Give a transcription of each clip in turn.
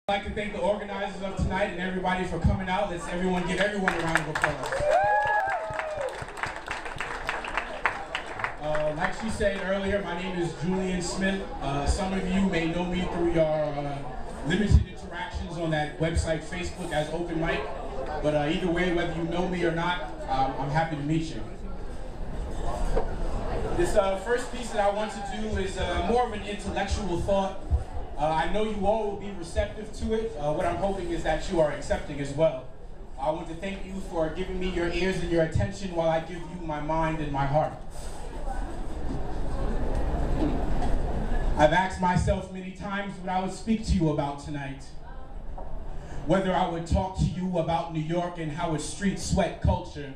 I'd like to thank the organizers of tonight and everybody for coming out. Let's everyone give everyone a round of applause. Like she said earlier, my name is Julian Smith. Some of you may know me through your limited interactions on that website Facebook as Open Mic. But either way, whether you know me or not, I'm happy to meet you. This first piece that I want to do is more of an intellectual thought. I know you all will be receptive to it. What I'm hoping is that you are accepting as well. I want to thank you for giving me your ears and your attention while I give you my mind and my heart. I've asked myself many times what I would speak to you about tonight. Whether I would talk to you about New York and how its street sweat culture.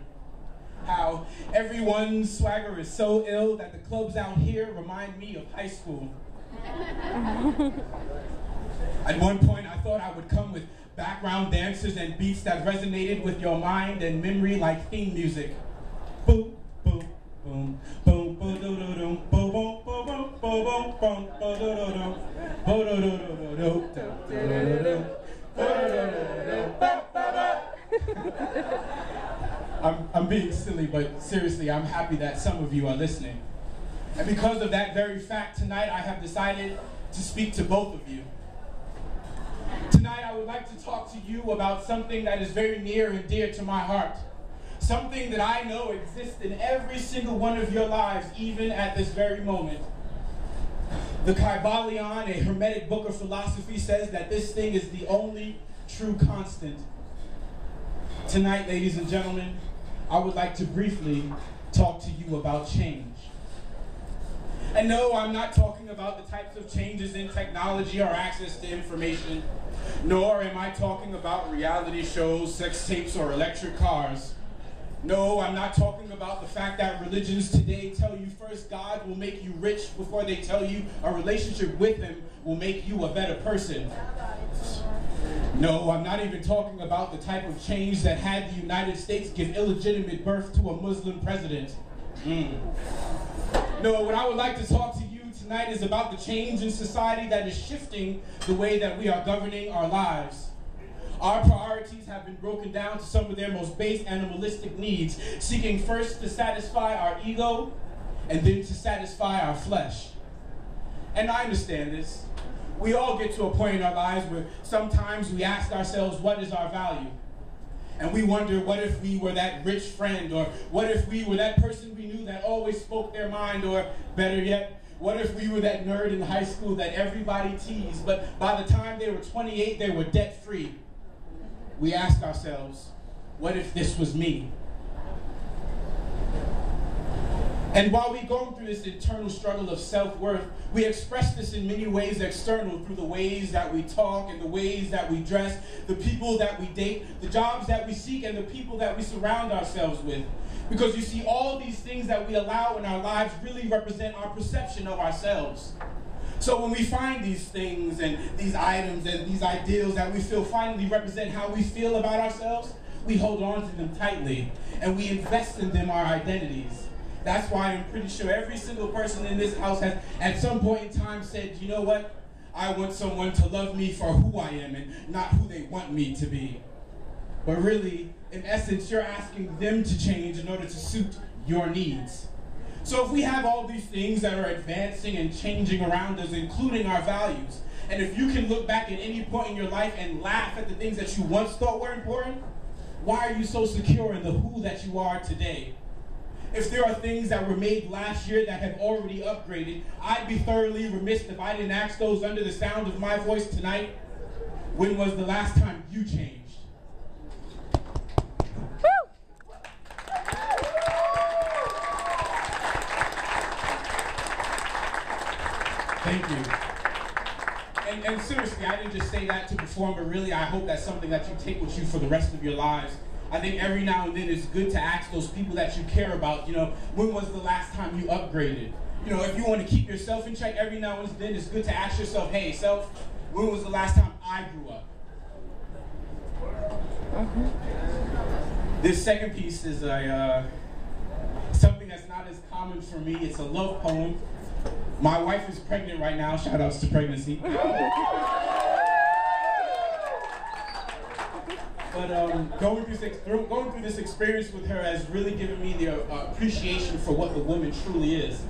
How everyone's swagger is so ill that the clubs out here remind me of high school. At one point, I thought I would come with background dancers and beats that resonated with your mind and memory like theme music. Boom, boom, boom, boom, boom, boom, boom, boom, boom, boom, boom, boom, I'm being silly, but seriously, I'm happy that some of you are listening. And because of that very fact, tonight I have decided to speak to both of you. Tonight I would like to talk to you about something that is very near and dear to my heart. Something that I know exists in every single one of your lives, even at this very moment. The Kybalion, a Hermetic book of philosophy, says that this thing is the only true constant. Tonight, ladies and gentlemen, I would like to briefly talk to you about change. And no, I'm not talking about the types of changes in technology or access to information, nor am I talking about reality shows, sex tapes, or electric cars. No, I'm not talking about the fact that religions today tell you first God will make you rich before they tell you a relationship with Him will make you a better person. No, I'm not even talking about the type of change that had the United States give illegitimate birth to a Muslim president. No, what I would like to talk to you tonight is about the change in society that is shifting the way that we are governing our lives. Our priorities have been broken down to some of their most base animalistic needs, seeking first to satisfy our ego and then to satisfy our flesh. And I understand this. We all get to a point in our lives where sometimes we ask ourselves, what is our value? And we wonder, what if we were that rich friend? Or what if we were that person we knew that always spoke their mind? Or better yet, what if we were that nerd in high school that everybody teased, but by the time they were 28, they were debt-free? We ask ourselves, what if this was me? And while we're going through this internal struggle of self-worth, we express this in many ways external through the ways that we talk and the ways that we dress, the people that we date, the jobs that we seek, and the people that we surround ourselves with. Because you see, all these things that we allow in our lives really represent our perception of ourselves. So when we find these things and these items and these ideals that we feel finally represent how we feel about ourselves, we hold on to them tightly and we invest in them our identities. That's why I'm pretty sure every single person in this house has at some point in time said, you know what? I want someone to love me for who I am and not who they want me to be. But really, in essence, you're asking them to change in order to suit your needs. So if we have all these things that are advancing and changing around us, including our values, and if you can look back at any point in your life and laugh at the things that you once thought were important, why are you so secure in the who that you are today? If there are things that were made last year that have already upgraded, I'd be thoroughly remiss if I didn't ask those under the sound of my voice tonight, when was the last time you changed? Thank you. And seriously, I didn't just say that to perform, but really I hope that's something that you take with you for the rest of your lives. I think every now and then it's good to ask those people that you care about, you know, when was the last time you upgraded? You know, if you want to keep yourself in check, every now and then it's good to ask yourself, hey, self, when was the last time I grew up? This second piece is something that's not as common for me. It's a love poem. My wife is pregnant right now. Shout outs to pregnancy. But going through this experience with her has really given me the appreciation for what the woman truly is.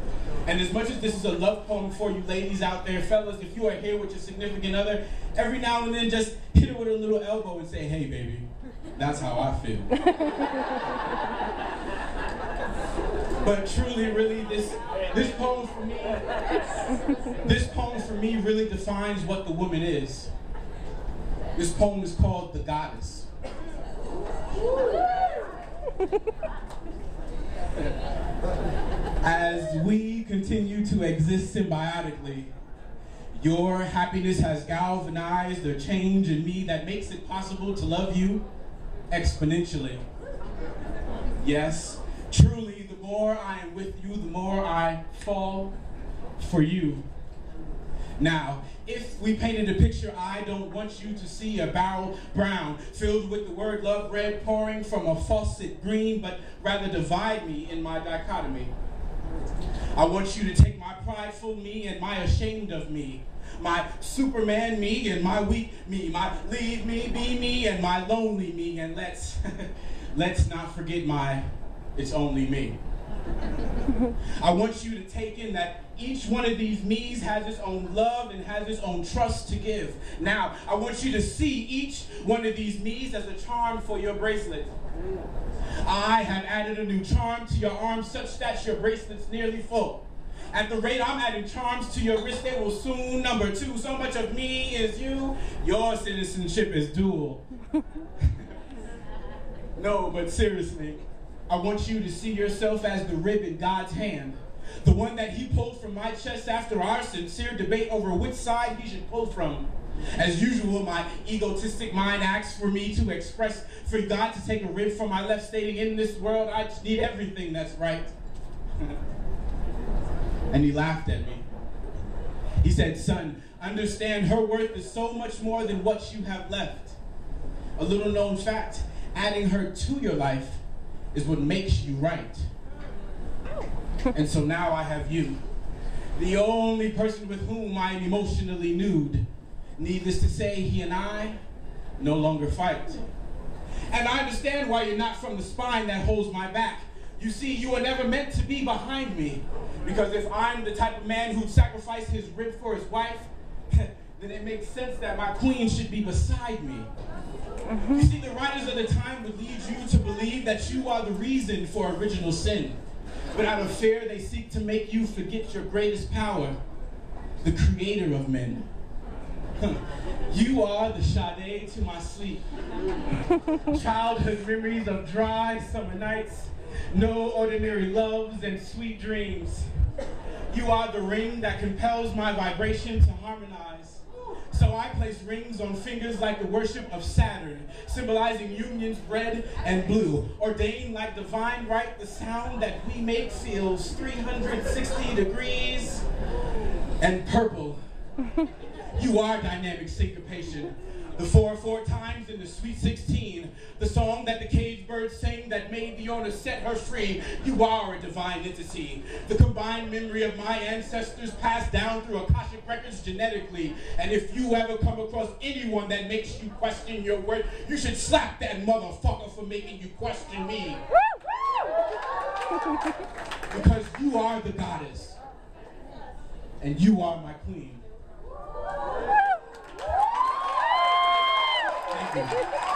And as much as this is a love poem for you ladies out there, fellas, if you are here with your significant other, every now and then just hit her with a little elbow and say, hey baby, that's how I feel. But truly, really, this poem for me really defines what the woman is. This poem is called The Goddess. As we continue to exist symbiotically, your happiness has galvanized a change in me that makes it possible to love you exponentially. Yes, truly, the more I am with you, the more I fall for you. Now, if we painted a picture, I don't want you to see a barrel brown, filled with the word love red pouring from a faucet green, but rather divide me in my dichotomy. I want you to take my prideful me and my ashamed of me, my Superman me and my weak me, my leave me, be me, and my lonely me, and let's not forget my it's only me. I want you to take in that each one of these me's has its own love and has its own trust to give. Now, I want you to see each one of these me's as a charm for your bracelet. I have added a new charm to your arm such that your bracelet's nearly full. At the rate I'm adding charms to your wrist, they will soon number two. So much of me is you, your citizenship is dual. No, but seriously, I want you to see yourself as the rib in God's hand, the one that he pulled from my chest after our sincere debate over which side he should pull from. As usual, my egotistic mind asks for me to express for God to take a rib from my left, stating, in this world, I just need everything that's right. And he laughed at me. He said, son, understand her worth is so much more than what you have left. A little known fact, adding her to your life is what makes you right. And so now I have you, the only person with whom I am emotionally nude. Needless to say, he and I no longer fight. And I understand why you're not from the spine that holds my back. You see, you were never meant to be behind me. Because if I'm the type of man who'd sacrifice his rib for his wife, then it makes sense that my queen should be beside me. You see, the writers of the time would lead you to believe that you are the reason for original sin. But out of fear, they seek to make you forget your greatest power, the creator of men. You are the Sade to my sleep. Childhood memories of dry summer nights, no ordinary loves and sweet dreams. You are the ring that compels my vibration to harmonize. So I place rings on fingers like the worship of Saturn, symbolizing unions red and blue, ordained like divine right. The sound that we make feels 360 degrees and purple. You are dynamic syncopation, the 4/4 times in the Sweet 16, the song that the cage birds sang that made the owner set her free. You are a divine entity, the combined memory of my ancestors passed down through Akashic records genetically. And if you ever come across anyone that makes you question your worth, you should slap that motherfucker for making you question me. Because you are the goddess, and you are my queen. Thank you.